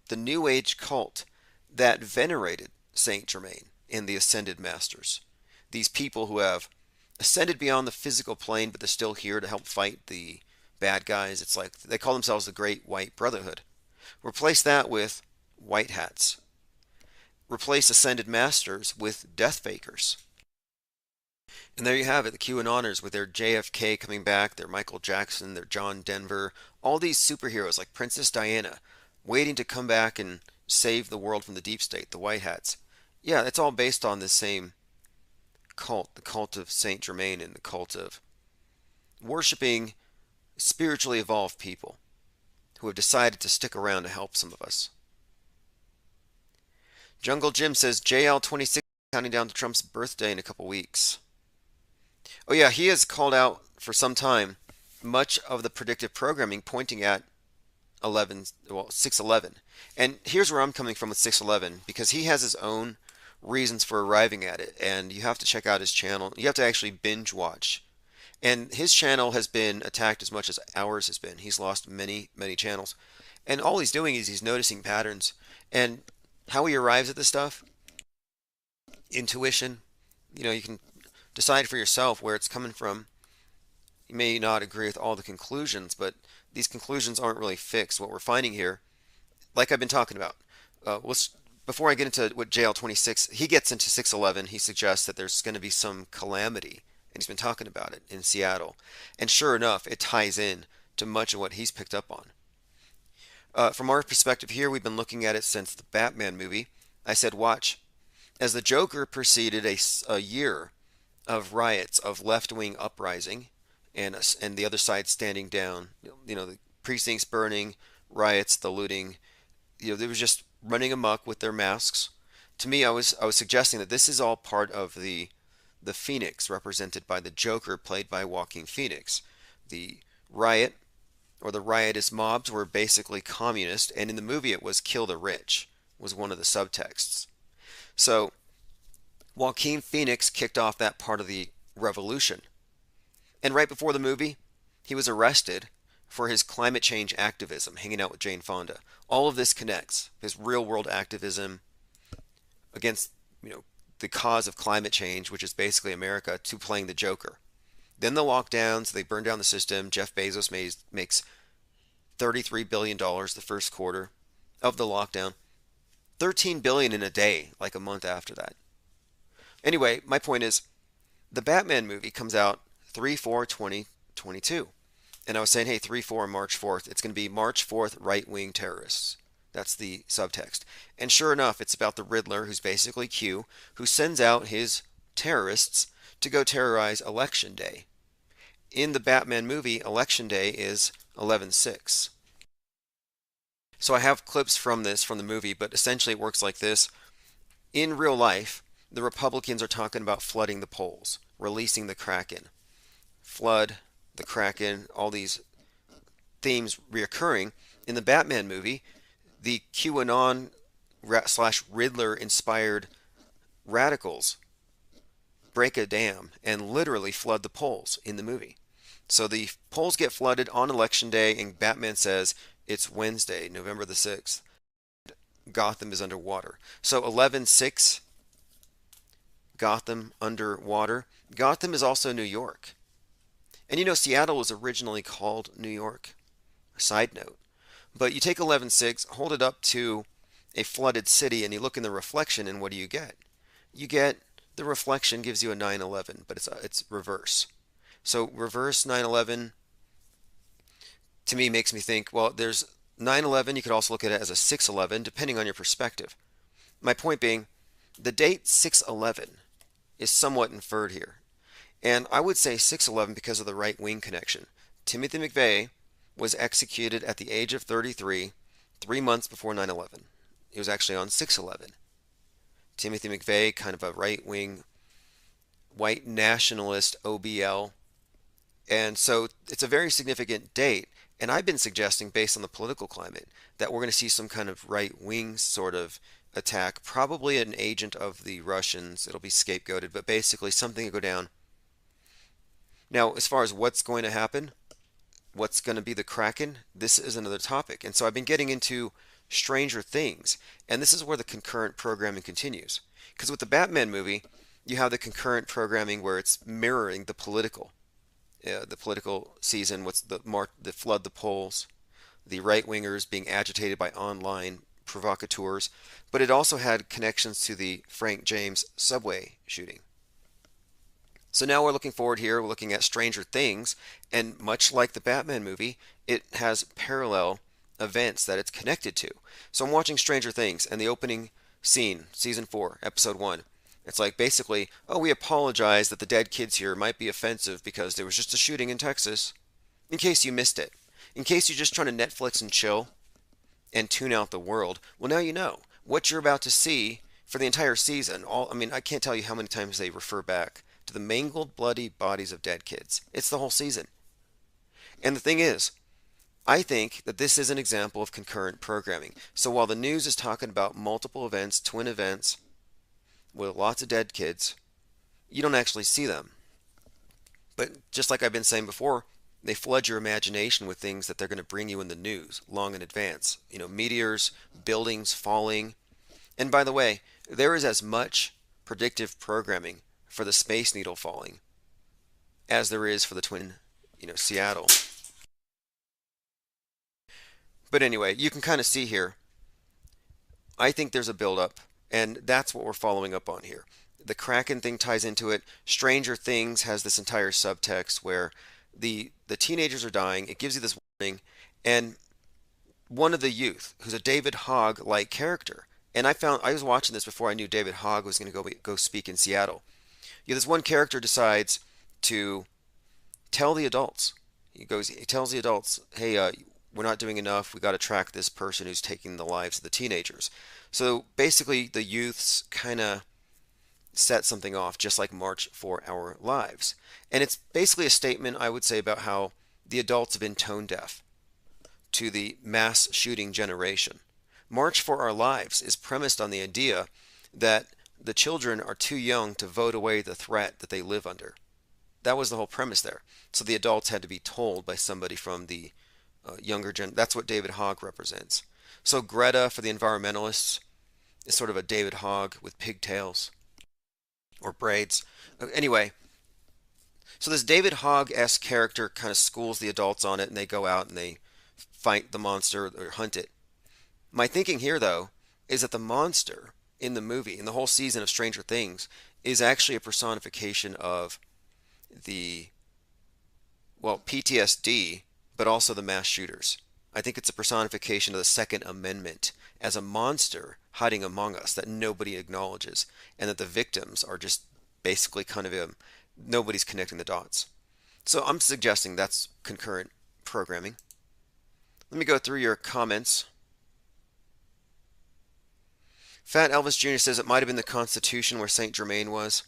the New Age cult that venerated Saint Germain and the Ascended Masters. These people who have ascended beyond the physical plane, but they're still here to help fight the bad guys. It's like they call themselves the Great White Brotherhood. Replace that with white hats. Replace Ascended Masters with death fakers. And there you have it, the QAnoners with their JFK coming back, their Michael Jackson, their John Denver, all these superheroes like Princess Diana, waiting to come back and save the world from the deep state, the white hats. Yeah, it's all based on this same cult, the cult of Saint Germain and the cult of worshiping spiritually evolved people who have decided to stick around to help some of us. Jungle Jim says JL26 counting down to Trump's birthday in a couple weeks. Oh yeah, he has called out for some time much of the predictive programming pointing at 611. And here's where I'm coming from with 611 because he has his own reasons for arriving at it, and you have to check out his channel. You have to actually binge watch. And his channel has been attacked as much as ours has been. He's lost many, many channels. And all he's doing is he's noticing patterns. And how he arrives at this stuff, intuition, you can decide for yourself where it's coming from. You may not agree with all the conclusions, but these conclusions aren't really fixed. What we're finding here, like I've been talking about, before I get into what JL26, he gets into 611, he suggests that there's going to be some calamity, and he's been talking about it in Seattle. And sure enough, it ties in to much of what he's picked up on. From our perspective here, we've been looking at it since the Batman movie. I said, watch. As the Joker preceded a year of riots, of left-wing uprising, and the other side standing down, the precincts burning, riots, the looting, they were just running amok with their masks. To me, I was suggesting that this is all part of the Phoenix, represented by the Joker, played by Joaquin Phoenix. The riot, or the riotous mobs, were basically communist, and in the movie it was kill the rich, was one of the subtexts. So, Joaquin Phoenix kicked off that part of the revolution. And right before the movie, he was arrested for his climate change activism, hanging out with Jane Fonda. All of this connects, his real-world activism against, the cause of climate change, which is basically America, to playing the Joker. Then the lockdowns, they burn down the system. Jeff Bezos makes $33 billion the first quarter of the lockdown. $13 billion in a day, like a month after that. Anyway, my point is, the Batman movie comes out 3/4/2022. And I was saying, hey, 3/4 March 4th. It's going to be March 4th right-wing terrorists. That's the subtext. And sure enough, it's about the Riddler, who's basically Q, who sends out his terrorists to go terrorize Election Day. In the Batman movie, Election Day is 11/6. So I have clips from the movie, but essentially it works like this. In real life, the Republicans are talking about flooding the polls, releasing the Kraken. Flood, the Kraken, all these themes reoccurring. In the Batman movie, the QAnon / Riddler inspired radicals break a dam and literally flood the polls in the movie. So the polls get flooded on Election Day, and Batman says it's Wednesday, November the 6th. Gotham is underwater. So 11/6, Gotham underwater. Gotham is also New York. And Seattle was originally called New York. A side note. But you take 11/6, hold it up to a flooded city, and you look in the reflection, and what do you get? You get the reflection gives you a 9/11, but it's reverse. So reverse 9/11 to me makes me think, well, there's 9/11. You could also look at it as a 6/11, depending on your perspective. My point being, the date 6/11 is somewhat inferred here. And I would say 6/11 because of the right-wing connection. Timothy McVeigh was executed at the age of 33, 3 months before 9/11. He was actually on 6/11. Timothy McVeigh, kind of a right-wing, white nationalist OBL. And so it's a very significant date. And I've been suggesting, based on the political climate, that we're going to see some kind of right-wing sort of attack, probably an agent of the Russians. It'll be scapegoated, but basically something to go down. Now, as far as what's going to happen, what's going to be the Kraken, this is another topic. And so I've been getting into Stranger Things. And this is where the concurrent programming continues. Because with the Batman movie, you have the concurrent programming where it's mirroring the political season, what's the flood the polls, the right wingers being agitated by online provocateurs, but it also had connections to the Frank James subway shooting. So now we're looking forward here, we're looking at Stranger Things, and much like the Batman movie, it has parallel events that it's connected to. So I'm watching Stranger Things, and the opening scene, season 4, episode 1. It's like basically, oh, we apologize that the dead kids here might be offensive because there was just a shooting in Texas. In case you missed it. In case you're just trying to Netflix and chill and tune out the world, well, now you know what you're about to see for the entire season. I mean, I can't tell you how many times they refer back to the mangled, bloody bodies of dead kids. It's the whole season. And the thing is, I think that this is an example of concurrent programming. So while the news is talking about multiple events, twin events, with lots of dead kids, you don't actually see them. But just like I've been saying before, they flood your imagination with things that they're going to bring you in the news long in advance. You know, meteors, buildings falling. And by the way, there is as much predictive programming for the Space Needle falling as there is for the twin, Seattle. But anyway, you can kind of see here, I think there's a buildup, and that's what we're following up on here. The Kraken thing ties into it. Stranger Things has this entire subtext where the teenagers are dying. It gives you this warning, and one of the youth, who's a David Hogg-like character, and I was watching this before I knew David Hogg was going to go speak in Seattle. This one character decides to tell the adults. He tells the adults, "Hey, we're not doing enough. We got to track this person who's taking the lives of the teenagers." So basically, the youths kind of set something off, just like March for Our Lives. And it's basically a statement, I would say, about how the adults have been tone deaf to the mass shooting generation. March for Our Lives is premised on the idea that the children are too young to vote away the threat that they live under. That was the whole premise there. So the adults had to be told by somebody from the younger gen. That's what David Hogg represents. So Greta, for the environmentalists, is sort of a David Hogg with pigtails or braids. Anyway, so this David Hogg-esque character kind of schools the adults on it, and they go out and they fight the monster or hunt it. My thinking here, though, is that the monster in the movie, in the whole season of Stranger Things, is actually a personification of the, well, PTSD, but also the mass shooters. I think it's a personification of the Second Amendment as a monster hiding among us that nobody acknowledges, and that the victims are just basically kind of nobody's connecting the dots. So I'm suggesting that's concurrent programming. Let me go through your comments. Fat Elvis Jr. says it might have been the Constitution where Saint Germain was.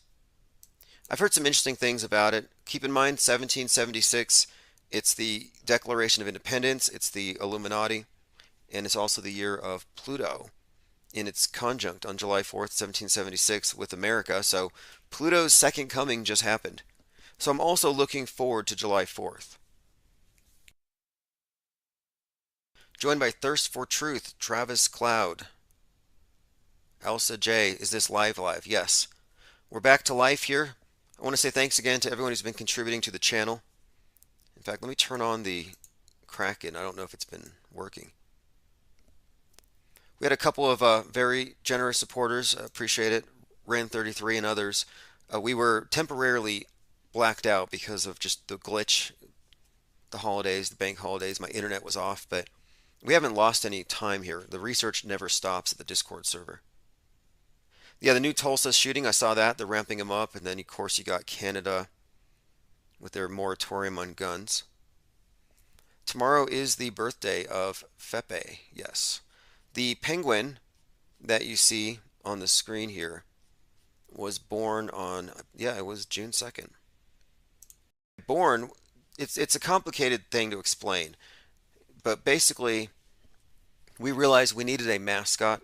I've heard some interesting things about it. Keep in mind, 1776, it's the Declaration of Independence, it's the Illuminati, and it's also the year of Pluto in its conjunct on July 4th, 1776 with America. So Pluto's second coming just happened. So I'm also looking forward to July 4th. Joined by Thirst for Truth, Travis Cloud. Elsa J, is this live? Yes. We're back to life here. I want to say thanks again to everyone who's been contributing to the channel. In fact, let me turn on the Kraken. I don't know if it's been working. We had a couple of very generous supporters. Appreciate it. Ran33 and others. We were temporarily blacked out because of just the glitch, the holidays, the bank holidays. My internet was off, but we haven't lost any time here. The research never stops at the Discord server. Yeah, the new Tulsa shooting, I saw that. They're ramping them up. And then, of course, you got Canada with their moratorium on guns. Tomorrow is the birthday of Fepe, yes. The penguin that you see on the screen here was born on, yeah, it was June 2nd. Born, it's a complicated thing to explain. But basically, we realized we needed a mascot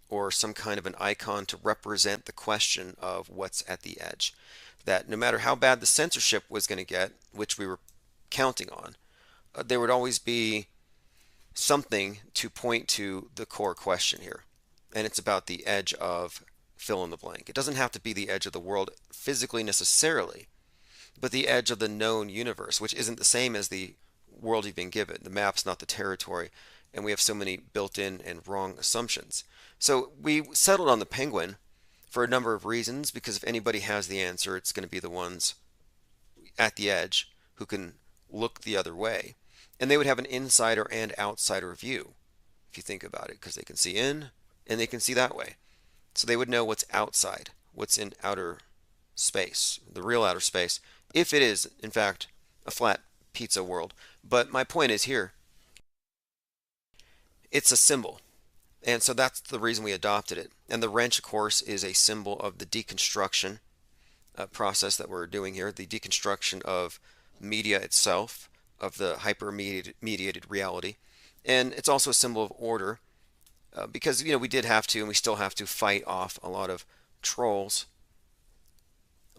or some kind of an icon to represent the question of what's at the edge. That no matter how bad the censorship was going to get, which we were counting on, there would always be something to point to the core question here. And it's about the edge of fill in the blank. It doesn't have to be the edge of the world physically necessarily, but the edge of the known universe, which isn't the same as the world you've been given. The map's not the territory, and we have so many built in and wrong assumptions. So we settled on the penguin for a number of reasons, because if anybody has the answer, it's going to be the ones at the edge who can look the other way. And they would have an insider and outsider view, if you think about it, because they can see in and they can see that way. So they would know what's outside, what's in outer space, the real outer space, if it is, in fact, a flat pizza world. But my point is here, it's a symbol. And so that's the reason we adopted it. And the wrench, of course, is a symbol of the deconstruction process that we're doing here, the deconstruction of media itself, of the hyper-mediated reality. And it's also a symbol of order, because, we did have to, and we still have to fight off a lot of trolls,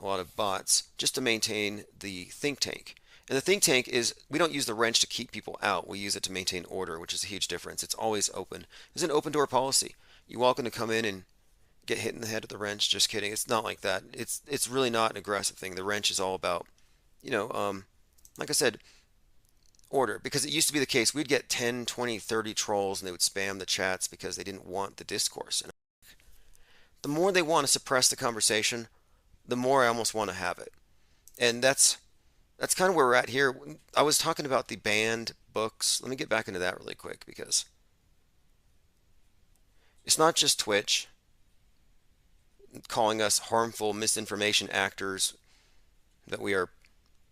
a lot of bots, just to maintain the think tank. And the think tank is, we don't use the wrench to keep people out. We use it to maintain order, which is a huge difference. It's always open. It's an open door policy. You're welcome to come in and get hit in the head with the wrench. Just kidding. It's not like that. It's really not an aggressive thing. The wrench is all about, like I said, order. Because it used to be the case, we'd get 10, 20, 30 trolls, and they would spam the chats because they didn't want the discourse. And the more they want to suppress the conversation, the more I almost want to have it. And that's kind of where we're at here. I was talking about the banned books. Let me get back into that really quick, because it's not just Twitch calling us harmful misinformation actors that we are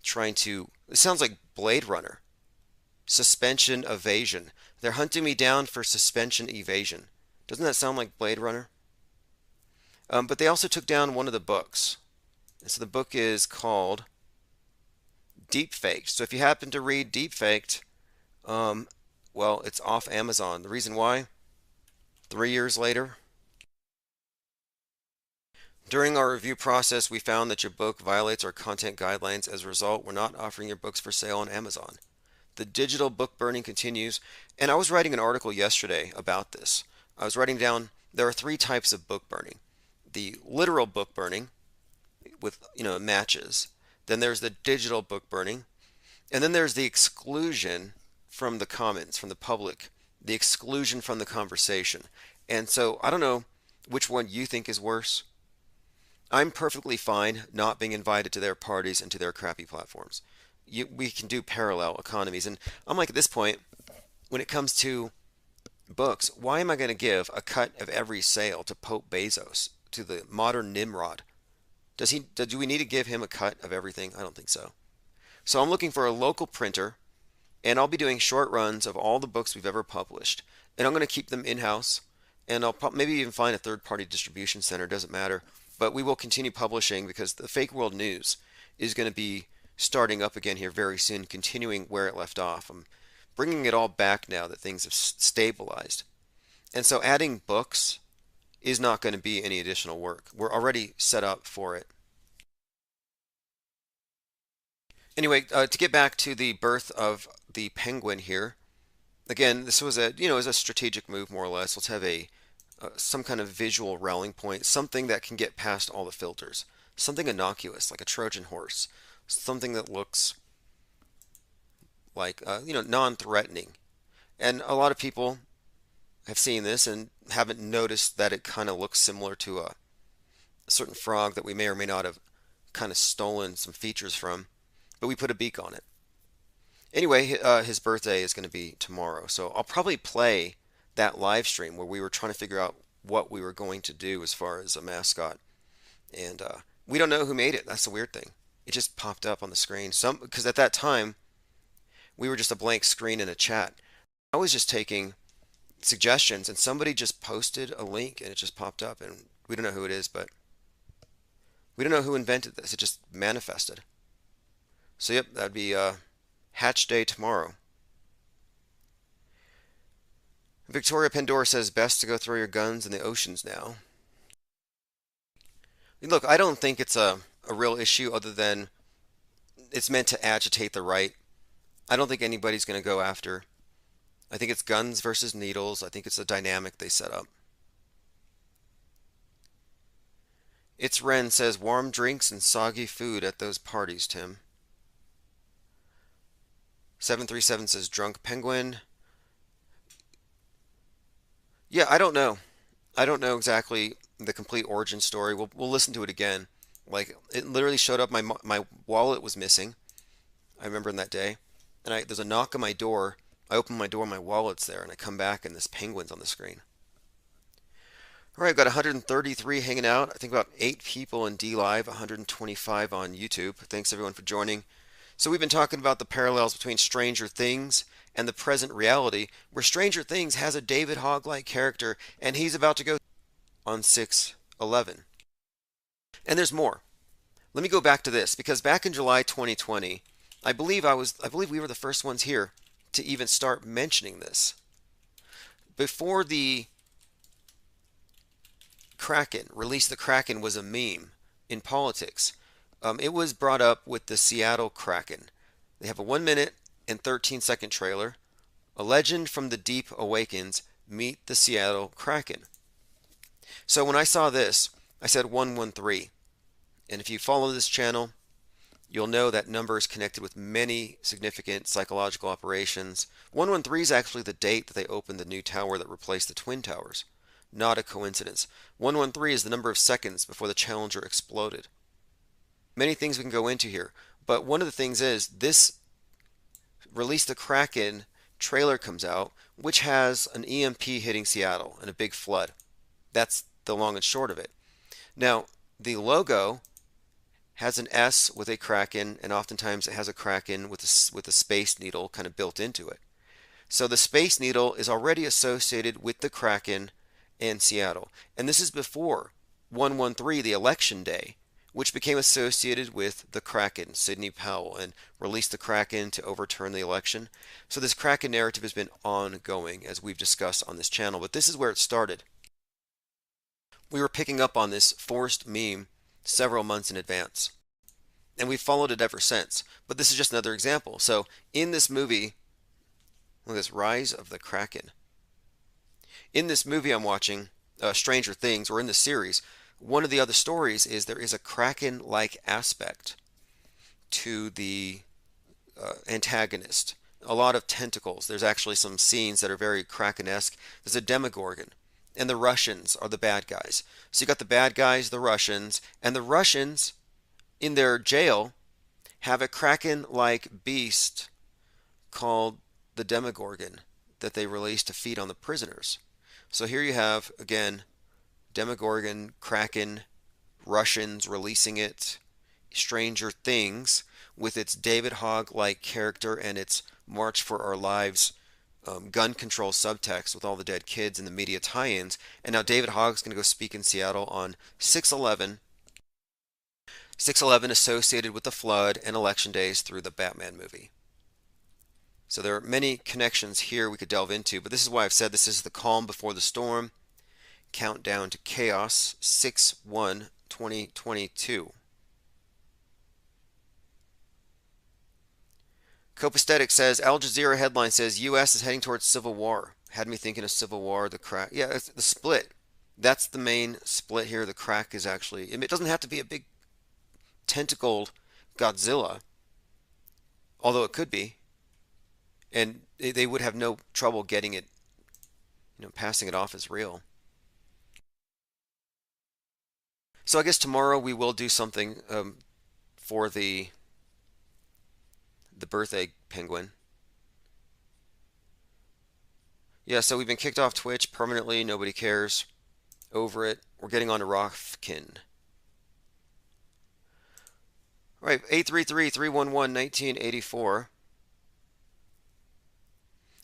trying to. It sounds like Blade Runner. Suspension evasion. They're hunting me down for suspension evasion. Doesn't that sound like Blade Runner? But they also took down one of the books. And so the book is called Deepfaked. So if you happen to read Deepfaked, well, it's off Amazon. The reason why? 3 years later. During our review process, we found that your book violates our content guidelines. As a result, we're not offering your books for sale on Amazon. The digital book burning continues, and I was writing an article yesterday about this. I was writing down there are 3 types of book burning. The literal book burning with, matches. Then there's the digital book burning. And then there's the exclusion from the comments, from the public, the exclusion from the conversation. And so I don't know which one you think is worse. I'm perfectly fine not being invited to their parties and to their crappy platforms. We can do parallel economies. And I'm like, at this point, when it comes to books, why am I going to give a cut of every sale to Pope Bezos, to the modern Nimrod? Do we need to give him a cut of everything? I don't think so. So I'm looking for a local printer, and I'll be doing short runs of all the books we've ever published. And I'm going to keep them in-house, and I'll maybe even find a third-party distribution center, doesn't matter. But we will continue publishing, because the Fake World News is going to be starting up again here very soon, continuing where it left off. I'm bringing it all back now that things have stabilized. And so adding books is not going to be any additional work. We're already set up for it. Anyway, to get back to the birth of the penguin here, again, this was a strategic move, more or less. Let's have some kind of visual rallying point, something that can get past all the filters, something innocuous like a Trojan horse, something that looks like non-threatening. And a lot of people have seen this and haven't noticed that it kind of looks similar to a certain frog that we may or may not have kind of stolen some features from, but we put a beak on it. Anyway, his birthday is going to be tomorrow, so I'll probably play that live stream where we were trying to figure out what we were going to do as far as a mascot. And we don't know who made it. That's the weird thing. It just popped up on the screen. Because at that time, we were just a blank screen in a chat. I was just taking suggestions, and somebody just posted a link, and it just popped up. And we don't know who it is, but we don't know who invented this. It just manifested. So yep, that'd be Hatch Day tomorrow. Victoria Pandora says, best to go throw your guns in the oceans now. Look, I don't think it's a real issue, other than it's meant to agitate the right. I don't think anybody's going to go after I think it's guns versus needles. I think it's a dynamic they set up. It's Ren says warm drinks and soggy food at those parties, Tim. 737 says drunk penguin. Yeah, I don't know. I don't know exactly the complete origin story. We'll listen to it again. Like it literally showed up. My wallet was missing. I remember in that day, and there's a knock on my door. I open my door, my wallet's there, and I come back and this penguin's on the screen. All right, I've got 133 hanging out. I think about 8 people in D Live, 125 on YouTube. Thanks everyone for joining. So we've been talking about the parallels between Stranger Things and the present reality, where Stranger Things has a David Hogg-like character, and he's about to go on 6/11. And there's more. Let me go back to this because back in July 2020, I believe we were the first ones here to even start mentioning this. Before the Kraken, release the Kraken was a meme in politics. It was brought up with the Seattle Kraken. They have a 1 minute and 13-second trailer. A legend from the deep awakens. Meet the Seattle Kraken. So when I saw this, I said 113. And if you follow this channel, you'll know that number is connected with many significant psychological operations. 113 is actually the date that they opened the new tower that replaced the Twin Towers. Not a coincidence. 113 is the number of seconds before the Challenger exploded. Many things we can go into here, but one of the things is this Release the Kraken trailer comes out, which has an EMP hitting Seattle and a big flood. That's the long and short of it. Now, the logo has an S with a Kraken, and oftentimes it has a Kraken with a Space Needle kind of built into it. So the Space Needle is already associated with the Kraken and Seattle. And this is before 113, the election day, which became associated with the Kraken, Sidney Powell, and released the Kraken to overturn the election. So this Kraken narrative has been ongoing, as we've discussed on this channel. But this is where it started. We were picking up on this forced meme several months in advance. And we've followed it ever since. But this is just another example. So in this movie, look at this, Rise of the Kraken. In this movie I'm watching, Stranger Things, or in the series, one of the other stories is there is a Kraken-like aspect to the antagonist. A lot of tentacles. There's actually some scenes that are very Kraken-esque. There's a Demogorgon. And the Russians are the bad guys. So you got the bad guys, the Russians, and the Russians in their jail have a Kraken-like beast called the Demogorgon that they release to feed on the prisoners. So here you have, again, Demogorgon, Kraken, Russians releasing it, Stranger Things with its David Hogg-like character and its March for Our Lives gun control subtext with all the dead kids and the media tie-ins. And now David Hogg's going to go speak in Seattle on 6/11. 6/11 associated with the flood and election days through the Batman movie. So there are many connections here we could delve into, but this is why I've said this is the calm before the storm. Countdown to chaos, 6/1/2022. Copaesthetic says, Al Jazeera headline says, U.S. is heading towards civil war. Had me thinking of civil war, the crack. Yeah, it's the split. That's the main split here. The crack is actually, it doesn't have to be a big tentacled Godzilla, although it could be. And they would have no trouble getting it, passing it off as real. So I guess tomorrow we will do something for the birthday penguin. Yeah, so we've been kicked off Twitch permanently. Nobody cares. Over it. We're getting on to Rothkin. All right, 833-311-1984.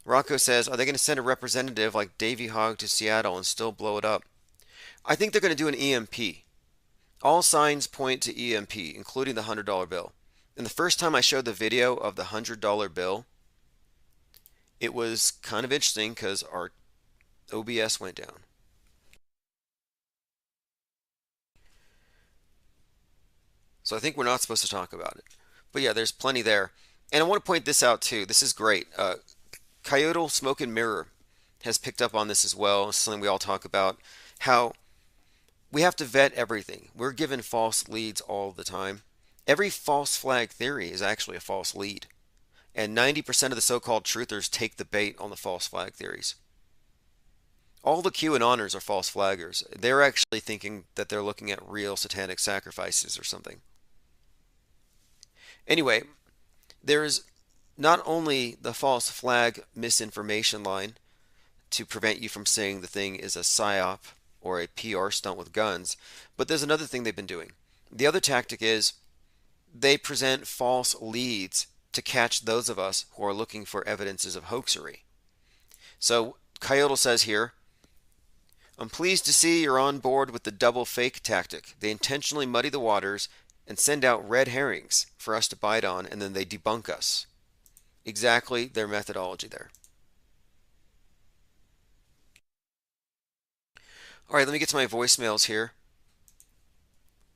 Rocco says, are they going to send a representative like Davy Hogg to Seattle and still blow it up? I think they're going to do an EMP. All signs point to EMP, including the $100 bill. And the first time I showed the video of the $100 bill, it was kind of interesting because our OBS went down. So I think we're not supposed to talk about it. But yeah, there's plenty there. And I want to point this out too. This is great. Coyote Smoke and Mirror has picked up on this as well. It's something we all talk about. How we have to vet everything. We're given false leads all the time. Every false flag theory is actually a false lead. And 90% of the so-called truthers take the bait on the false flag theories. All the QAnoners are false flaggers. They're actually thinking that they're looking at real satanic sacrifices or something. Anyway, there's not only the false flag misinformation line to prevent you from saying the thing is a psyop or a PR stunt with guns, but there's another thing they've been doing. The other tactic is they present false leads to catch those of us who are looking for evidences of hoaxery. So Coyote says here, I'm pleased to see you're on board with the double fake tactic. They intentionally muddy the waters and send out red herrings for us to bite on, and then they debunk us. Exactly their methodology there. All right, let me get to my voicemails here.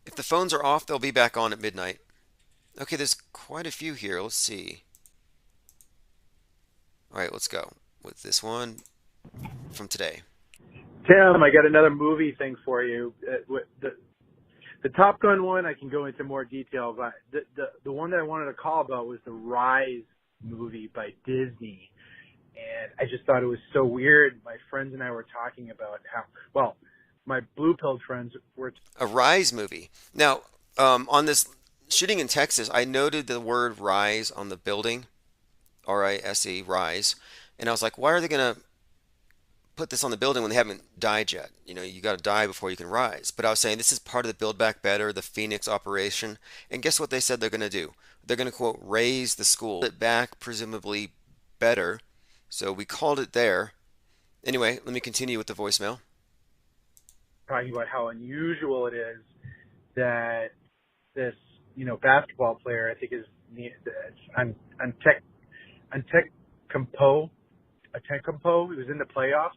If the phones are off, they'll be back on at midnight. Okay, there's quite a few here. Let's see. All right, let's go with this one from today. Tim, I got another movie thing for you. The Top Gun one, I can go into more detail, but the one that I wanted to call about was the Rise movie by Disney. And I just thought it was so weird. My friends and I were talking about how, well, my blue-pilled friends were... A Rise movie. Now, on this shooting in Texas, I noted the word Rise on the building, R-I-S-E, Rise. And I was like, why are they going to put this on the building when they haven't died yet? You know, you got to die before you can rise. But I was saying this is part of the Build Back Better, the Phoenix operation. And guess what they said they're going to do? They're going to, quote, raise the school. It back, presumably better. So we called it there. Anyway, let me continue with the voicemail. Talking about how unusual it is that this, basketball player, I think is Antetokounmpo, he was in the playoffs,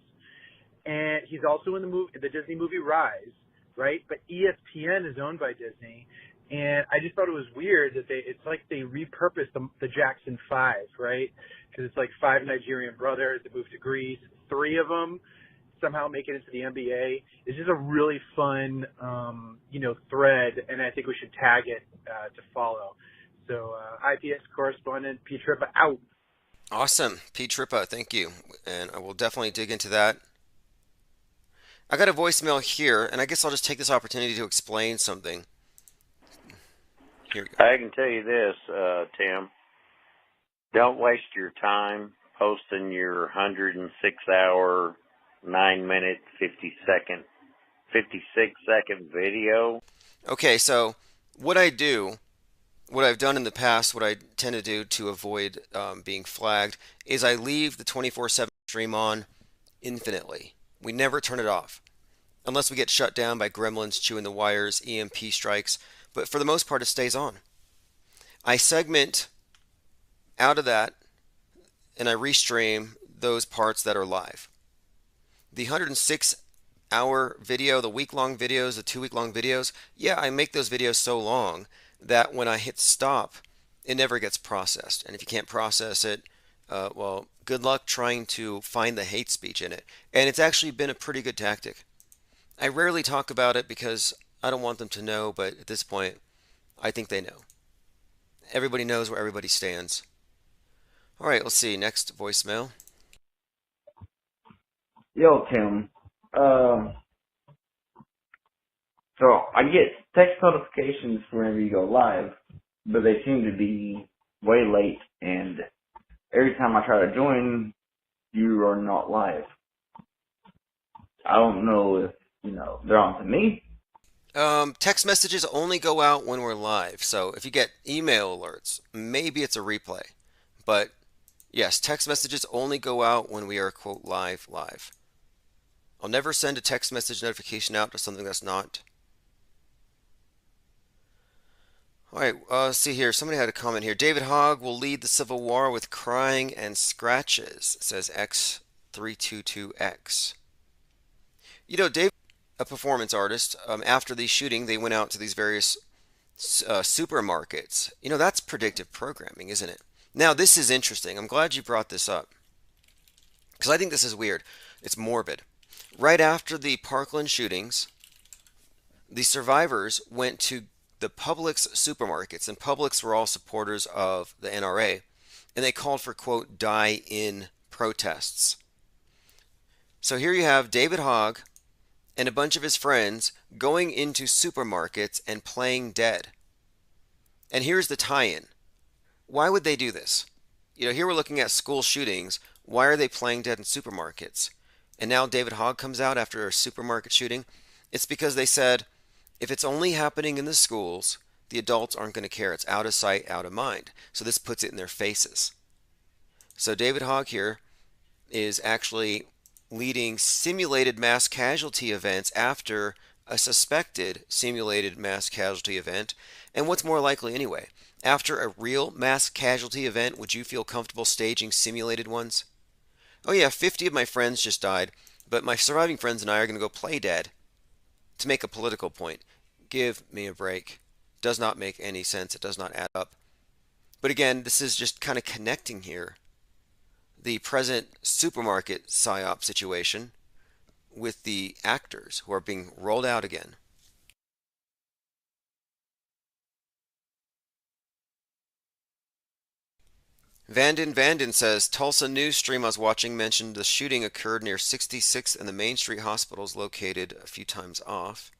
and he's also in the Disney movie Rise, right? But ESPN is owned by Disney, and I just thought it was weird that it's like they repurposed the Jackson Five, right? Because it's like five Nigerian brothers that moved to Greece, three of them somehow make it into the NBA. It's just a really fun, thread, and I think we should tag it to follow. So IPS correspondent P. Trippa out. Awesome. P. Trippa, thank you. And I will definitely dig into that. I got a voicemail here, and I guess I'll just take this opportunity to explain something. Here we go. I can tell you this, Tim. Don't waste your time posting your 106-hour, 9-minute, 56-second video. Okay, so what I've done in the past, what I tend to do to avoid being flagged, is I leave the 24/7 stream on infinitely. We never turn it off, unless we get shut down by gremlins chewing the wires, EMP strikes, but for the most part it stays on. I segment out of that, and I restream those parts that are live. The 106-hour video, the week-long videos, the 2-week-long videos, yeah, I make those videos so long that when I hit stop, it never gets processed. And if you can't process it, well, good luck trying to find the hate speech in it. And it's actually been a pretty good tactic. I rarely talk about it because I don't want them to know, but at this point, I think they know. Everybody knows where everybody stands. All right, let's see. Next voicemail. Yo, Tim. So I get text notifications whenever you go live, but they seem to be way late, and every time I try to join, you are not live. I don't know if, they're on to me. Text messages only go out when we're live. So if you get email alerts, maybe it's a replay. But yes, text messages only go out when we are, quote, live. I'll never send a text message notification out to something that's not. All right, let's see here. Somebody had a comment here. David Hogg will lead the Civil War with crying and scratches, says X322X. Dave, a performance artist, after the shooting, they went out to these various supermarkets. That's predictive programming, isn't it? Now, this is interesting. I'm glad you brought this up. because I think this is weird. It's morbid. Right after the Parkland shootings, the survivors went to the Publix supermarkets, and Publix were all supporters of the NRA, and they called for, quote, die in protests. So here you have David Hogg and a bunch of his friends going into supermarkets and playing dead. And here's the tie in. Why would they do this? Here we're looking at school shootings. Why are they playing dead in supermarkets? And now David Hogg comes out after a supermarket shooting. It's because they said if it's only happening in the schools, the adults aren't going to care. It's out of sight, out of mind. So this puts it in their faces. So David Hogg here is actually leading simulated mass casualty events after a suspected simulated mass casualty event. And what's more likely anyway? After a real mass casualty event, would you feel comfortable staging simulated ones? Oh yeah, 50 of my friends just died, but my surviving friends and I are going to go play dead to make a political point. Give me a break. Does not make any sense. It does not add up. But again, this is just kind of connecting here the present supermarket psyop situation with the actors who are being rolled out again. Vanden says Tulsa news stream I was watching mentioned the shooting occurred near 66th and the Main Street hospital is located a few times off.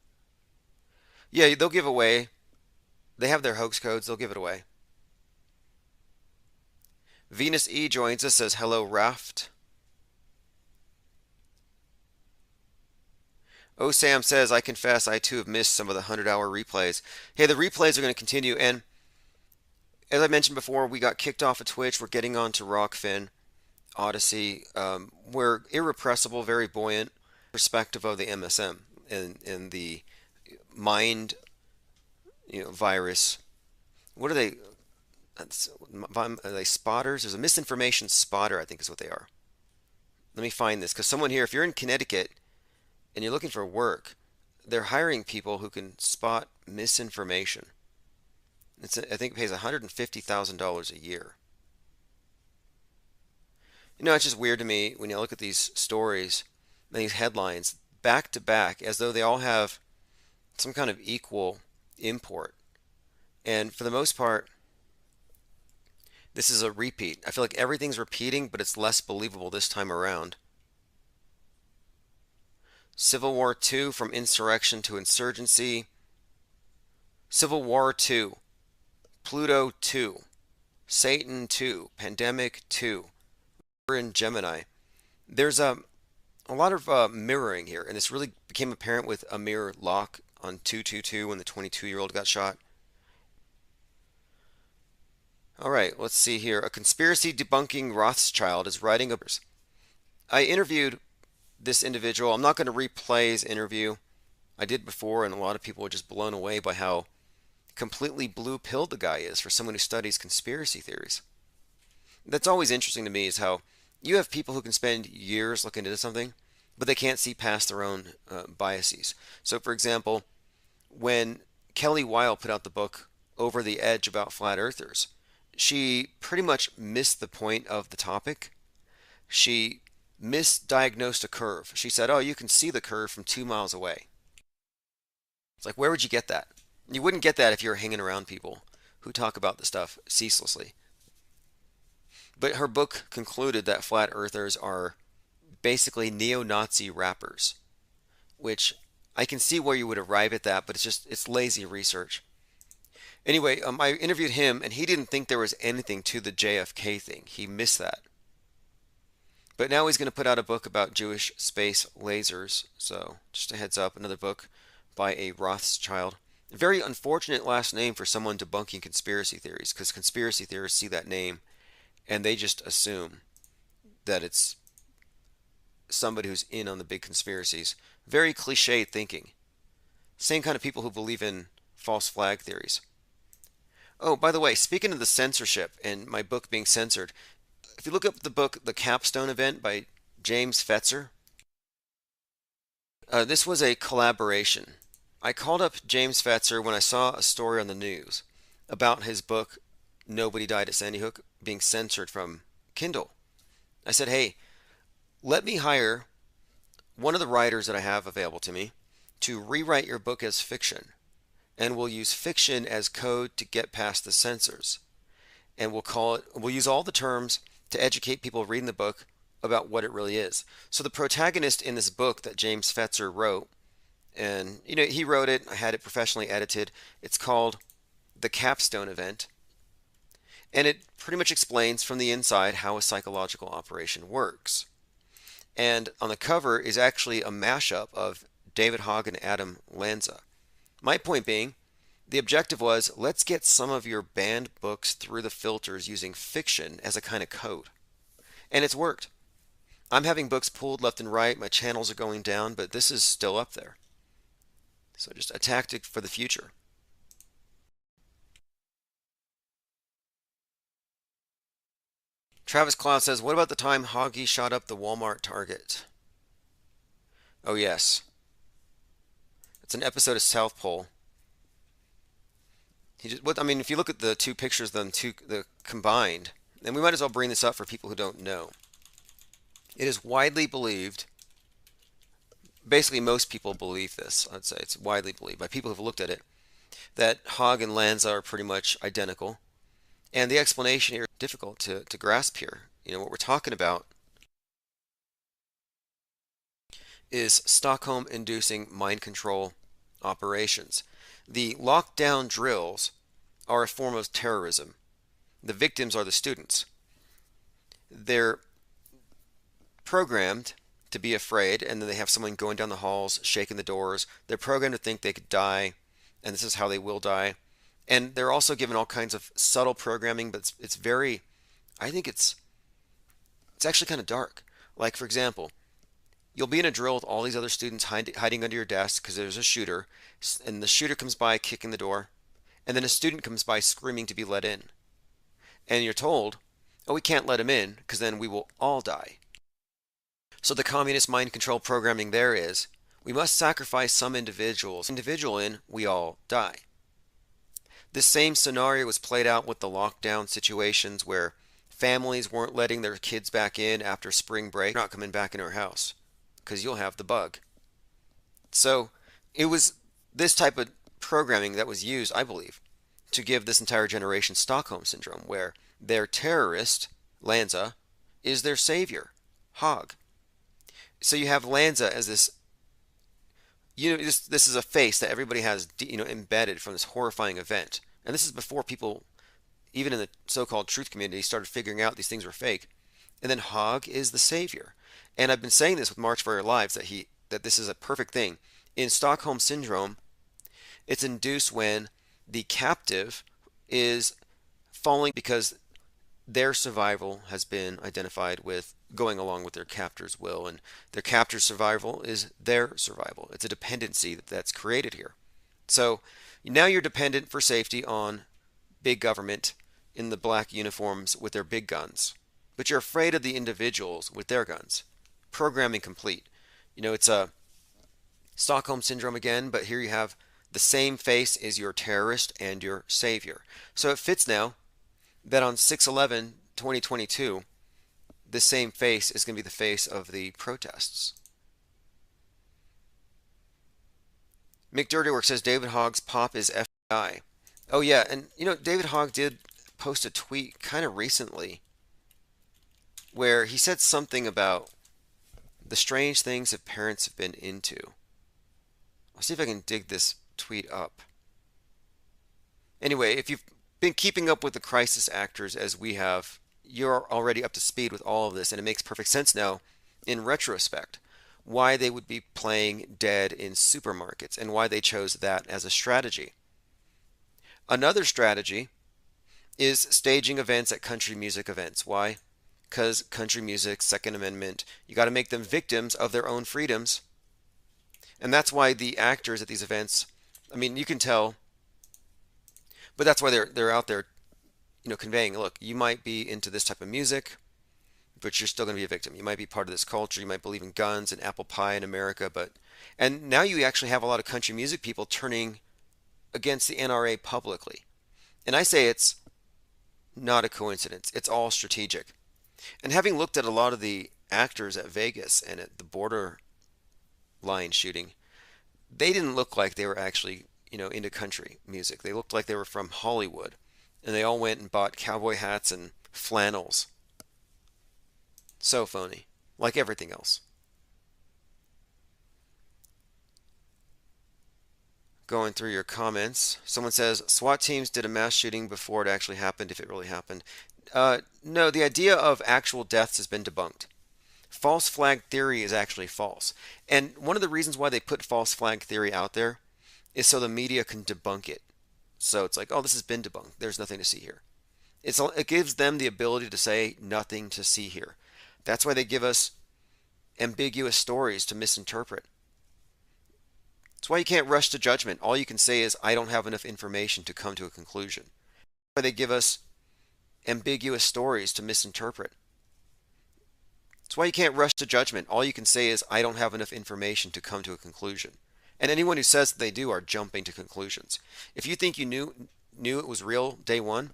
Yeah, they'll give away. They have their hoax codes. They'll give it away. Venus E joins us, says hello Raft. Oh, Sam says, I confess I too have missed some of the 100-hour replays. Hey, the replays are going to continue, and as I mentioned before, we got kicked off of Twitch. We're getting on to Rockfin, Odyssey. We're irrepressible, very buoyant perspective of the MSM and the mind, virus. What are they? Are they spotters? There's a misinformation spotter, I think is what they are. Let me find this, because someone here, if you're in Connecticut and you're looking for work, they're hiring people who can spot misinformation. I think it pays $150,000 a year. It's just weird to me when you look at these stories, these headlines, back to back, as though they all have some kind of equal import. And for the most part, this is a repeat. I feel like everything's repeating, but it's less believable this time around. Civil War II, from insurrection to insurgency. Civil War II. Pluto 2. Satan 2. Pandemic 2. We're in Gemini. There's a lot of mirroring here, and this really became apparent with Amir Locke on 222 when the 22-year-old got shot. All right, let's see here. A conspiracy debunking Rothschild is writing a... I interviewed this individual. I'm not going to replay his interview. I did before, and a lot of people were just blown away by how completely blue-pilled the guy is for someone who studies conspiracy theories. That's always interesting to me, is how you have people who can spend years looking into something, but they can't see past their own biases. So, for example, when Kelly Weil put out the book Over the Edge about flat earthers, she pretty much missed the point of the topic. She misdiagnosed a curve. She said, oh, you can see the curve from 2 miles away. It's like, where would you get that? You wouldn't get that if you were hanging around people who talk about the stuff ceaselessly. But her book concluded that flat earthers are basically neo-Nazi rappers, which I can see where you would arrive at that, but it's lazy research. Anyway, I interviewed him, and he didn't think there was anything to the JFK thing. He missed that. But now he's going to put out a book about Jewish space lasers. So, just a heads up, another book by a Rothschild. A very unfortunate last name for someone debunking conspiracy theories, because conspiracy theorists see that name, and they just assume that it's somebody who's in on the big conspiracies. Very cliche thinking. Same kind of people who believe in false flag theories. Oh, by the way, speaking of the censorship and my book being censored, if you look up the book The Capstone Event by James Fetzer, this was a collaboration. I called up James Fetzer when I saw a story on the news about his book Nobody Died at Sandy Hook being censored from Kindle. I said, hey, Let me hire one of the writers that I have available to me to rewrite your book as fiction, and we'll use fiction as code to get past the censors. And we'll use all the terms to educate people reading the book about what it really is. So the protagonist in this book that James Fetzer wrote, and he wrote it, I had it professionally edited. It's called The Capstone Event, and it pretty much explains from the inside how a psychological operation works. And on the cover is actually a mashup of David Hogg and Adam Lanza. My point being, the objective was, let's get some of your banned books through the filters using fiction as a kind of code. And it's worked. I'm having books pulled left and right, my channels are going down, but this is still up there. So just a tactic for the future. Travis Cloud says, what about the time Hoggy shot up the Walmart Target? Oh yes. It's an episode of South Pole. If you look at the two pictures, the combined, and we might as well bring this up for people who don't know. It is widely believed, basically most people believe this, I'd say it's widely believed by people who've looked at it, that Hogg and Lanza are pretty much identical. And the explanation here is difficult to grasp here. What we're talking about is Stockholm-inducing mind control operations. The lockdown drills are a form of terrorism. The victims are the students. They're programmed to be afraid, and then they have someone going down the halls, shaking the doors. They're programmed to think they could die, and this is how they will die. And they're also given all kinds of subtle programming, but it's very, I think it's actually kind of dark. Like, for example, you'll be in a drill with all these other students hiding under your desk because there's a shooter, and the shooter comes by kicking the door, and then a student comes by screaming to be let in. And you're told, oh, we can't let him in because then we will all die. So the communist mind control programming there is, we must sacrifice some individuals. Individual in, we all die. This same scenario was played out with the lockdown situations where families weren't letting their kids back in after spring break. They're not coming back in our house because you'll have the bug. So it was this type of programming that was used, I believe, to give this entire generation Stockholm Syndrome, where their terrorist, Lanza, is their savior, Hogg. So you have Lanza as this, this is a face that everybody has, embedded from this horrifying event. And this is before people, even in the so-called truth community, started figuring out these things were fake. And then Hogg is the savior. And I've been saying this with March for Our Lives, that this is a perfect thing. In Stockholm Syndrome, it's induced when the captive is falling because their survival has been identified with going along with their captor's will, and their captor's survival is their survival. It's a dependency that's created here. So now you're dependent for safety on big government in the black uniforms with their big guns, but you're afraid of the individuals with their guns. Programming complete. It's a Stockholm Syndrome again, but here you have the same face is your terrorist and your savior. So it fits now that on 6/11/2022, the same face is going to be the face of the protests. Mick Dirtywork says David Hogg's pop is FBI. Oh yeah, and David Hogg did post a tweet kind of recently where he said something about the strange things that parents have been into. I'll see if I can dig this tweet up. Anyway, if you've been keeping up with the crisis actors as we have, you're already up to speed with all of this, and it makes perfect sense now, in retrospect, why they would be playing dead in supermarkets and why they chose that as a strategy. Another strategy is staging events at country music events. Why? Because country music, Second Amendment, you got to make them victims of their own freedoms. And that's why the actors at these events, you can tell, but that's why they're out there, conveying, look, you might be into this type of music, but you're still going to be a victim. You might be part of this culture. You might believe in guns and apple pie in America, and now you actually have a lot of country music people turning against the NRA publicly. And I say it's not a coincidence. It's all strategic. And having looked at a lot of the actors at Vegas and at the borderline shooting, they didn't look like they were actually, into country music. They looked like they were from Hollywood. And they all went and bought cowboy hats and flannels. So phony, like everything else. Going through your comments, someone says SWAT teams did a mass shooting before it actually happened, if it really happened. No, the idea of actual deaths has been debunked. False flag theory is actually false. And one of the reasons why they put false flag theory out there is so the media can debunk it. So it's like, oh, this has been debunked. There's nothing to see here. It gives them the ability to say nothing to see here. That's why they give us ambiguous stories to misinterpret. That's why you can't rush to judgment. All you can say is, I don't have enough information to come to a conclusion. That's why they give us ambiguous stories to misinterpret. That's why you can't rush to judgment. All you can say is, I don't have enough information to come to a conclusion. And anyone who says that they do are jumping to conclusions. If you think you knew it was real day one,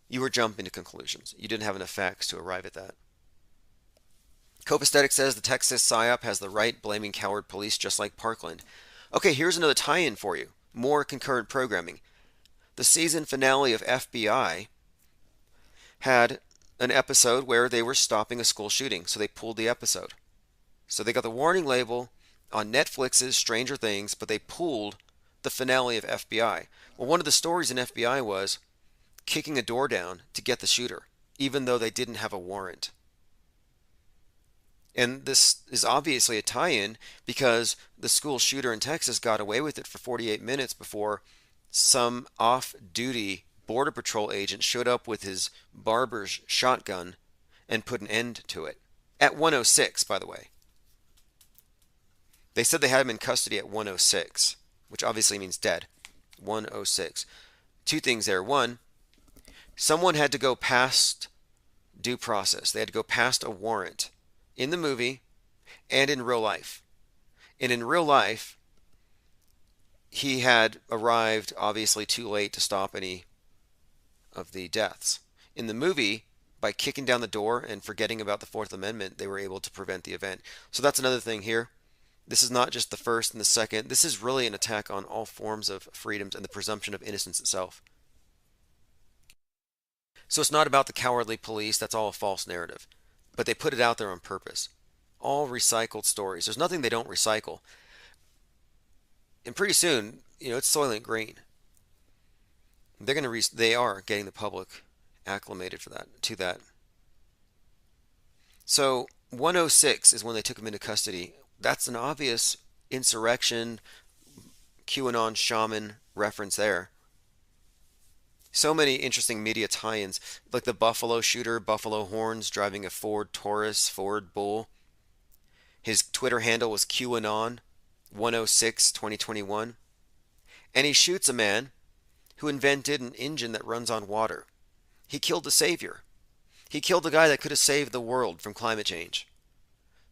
you were jumping to conclusions. You didn't have enough facts to arrive at that. Copaesthetic says the Texas PSYOP has the right, blaming coward police just like Parkland. Okay, here's another tie-in for you. More concurrent programming. The season finale of FBI had an episode where they were stopping a school shooting, so they pulled the episode. So they got the warning label on Netflix's Stranger Things, but they pulled the finale of FBI. Well, one of the stories in FBI was kicking a door down to get the shooter, even though they didn't have a warrant. And this is obviously a tie-in because the school shooter in Texas got away with it for 48 minutes before some off-duty Border Patrol agent showed up with his barber's shotgun and put an end to it. At 106, by the way. They said they had him in custody at 106, which obviously means dead. 106. Two things there. One, someone had to go past due process. They had to go past a warrant in the movie and in real life. And in real life, he had arrived obviously too late to stop any of the deaths. In the movie, by kicking down the door and forgetting about the Fourth Amendment, they were able to prevent the event. So that's another thing here. This is not just the first and the second. This is really an attack on all forms of freedoms and the presumption of innocence itself. So it's not about the cowardly police. That's all a false narrative. But they put it out there on purpose. All recycled stories. There's nothing they don't recycle. And pretty soon, it's Soylent Green. They are getting the public acclimated to that. So 106 is when they took him into custody. That's an obvious insurrection, QAnon shaman reference there. So many interesting media tie-ins, like the Buffalo shooter, Buffalo Horns, driving a Ford Taurus, Ford Bull. His Twitter handle was QAnon 106 2021. And he shoots a man who invented an engine that runs on water. He killed the savior. He killed the guy that could have saved the world from climate change.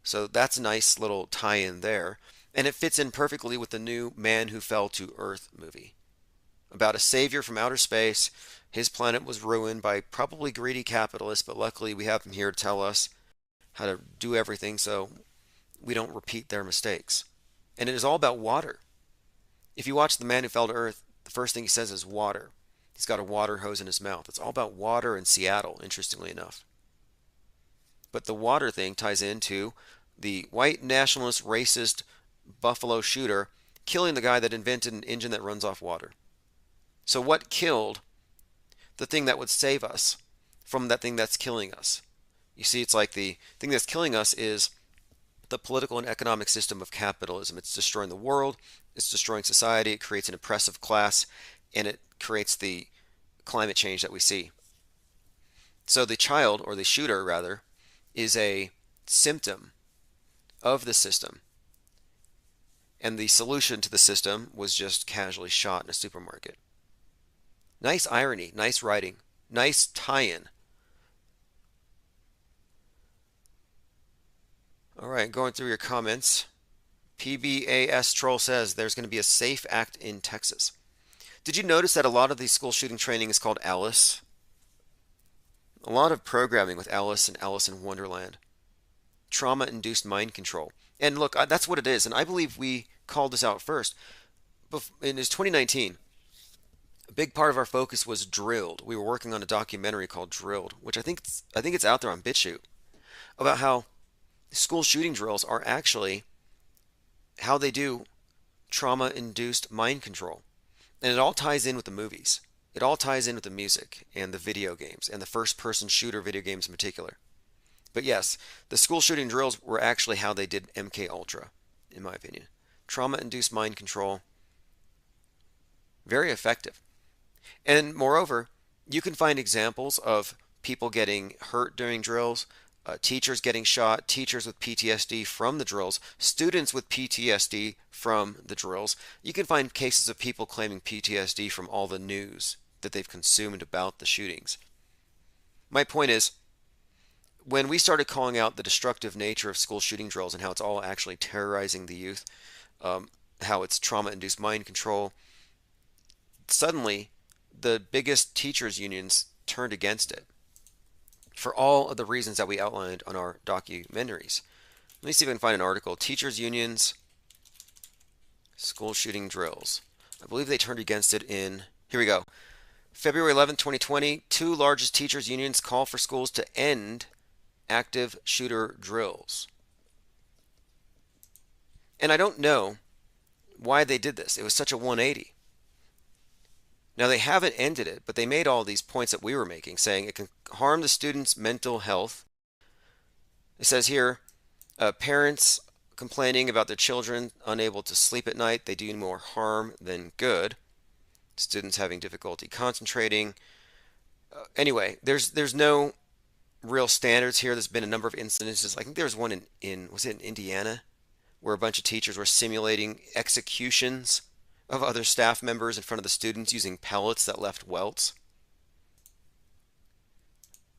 So that's a nice little tie-in there. And it fits in perfectly with the new Man Who Fell to Earth movie. About a savior from outer space. His planet was ruined by probably greedy capitalists, but luckily we have him here to tell us how to do everything so we don't repeat their mistakes. And it is all about water. If you watch The Man Who Fell to Earth, the first thing he says is water. He's got a water hose in his mouth. It's all about water in Seattle, interestingly enough. But the water thing ties into the white nationalist racist Buffalo shooter killing the guy that invented an engine that runs off water. So what killed the thing that would save us from that thing that's killing us? You see, it's like the thing that's killing us is the political and economic system of capitalism. It's destroying the world, it's destroying society, it creates an oppressive class, and it creates the climate change that we see. So the child, or the shooter rather, is a symptom of the system. And the solution to the system was just casually shot in a supermarket. Nice irony, nice writing, nice tie-in. All right, going through your comments. PBAS Troll says there's going to be a SAFE Act in Texas. Did you notice that a lot of the school shooting training is called ALICE? A lot of programming with Alice and Alice in Wonderland. Trauma-induced mind control. And look, that's what it is. And I believe we called this out first. In 2019, a big part of our focus was Drilled. We were working on a documentary called Drilled, which I think it's out there on BitChute, about how school shooting drills are actually how they do trauma-induced mind control. And it all ties in with the movies. It all ties in with the music and the video games and the first-person shooter video games in particular. But yes, the school shooting drills were actually how they did MK Ultra, in my opinion. Trauma-induced mind control, very effective. And moreover, you can find examples of people getting hurt during drills, teachers getting shot, teachers with PTSD from the drills, students with PTSD from the drills. You can find cases of people claiming PTSD from all the news that they've consumed about the shootings. My point is, when we started calling out the destructive nature of school shooting drills and how it's all actually terrorizing the youth, how it's trauma-induced mind control, suddenly the biggest teachers unions turned against it for all of the reasons that we outlined on our documentaries. Let me see if I can find an article. Teachers unions, school shooting drills. I believe they turned against it in, here we go. February 11, 2020, two largest teachers unions call for schools to end active shooter drills. And I don't know why they did this. It was such a 180. Now, they haven't ended it, but they made all these points that we were making, saying it can harm the student's mental health. It says here, parents complaining about their children unable to sleep at night, they do more harm than good. Students having difficulty concentrating. Anyway, there's no real standards here. There's been a number of incidences. I think there was one in was it in Indiana, where a bunch of teachers were simulating executions of other staff members in front of the students using pellets that left welts.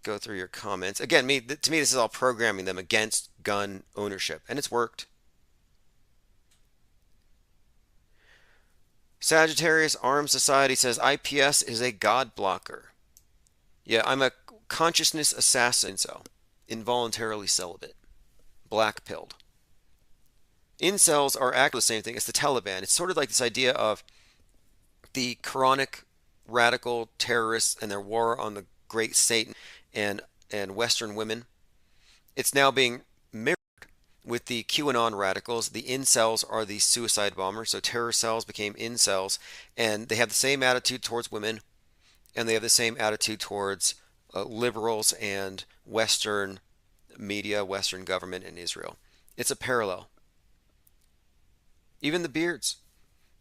Go through your comments. Again, to me, this is all programming them against gun ownership, and it's worked. Sagittarius Arms Society says IPS is a god blocker. Yeah, I'm a consciousness assassin, so involuntarily celibate, black pilled. Incels are actually the same thing as the Taliban. It's sort of like this idea of the Quranic radical terrorists and their war on the great Satan and Western women. It's now being mirrored with the QAnon radicals. The incels are the suicide bombers. So terror cells became incels, and they have the same attitude towards women, and they have the same attitude towards liberals and Western media, Western government, and Israel. It's a parallel. Even the beards.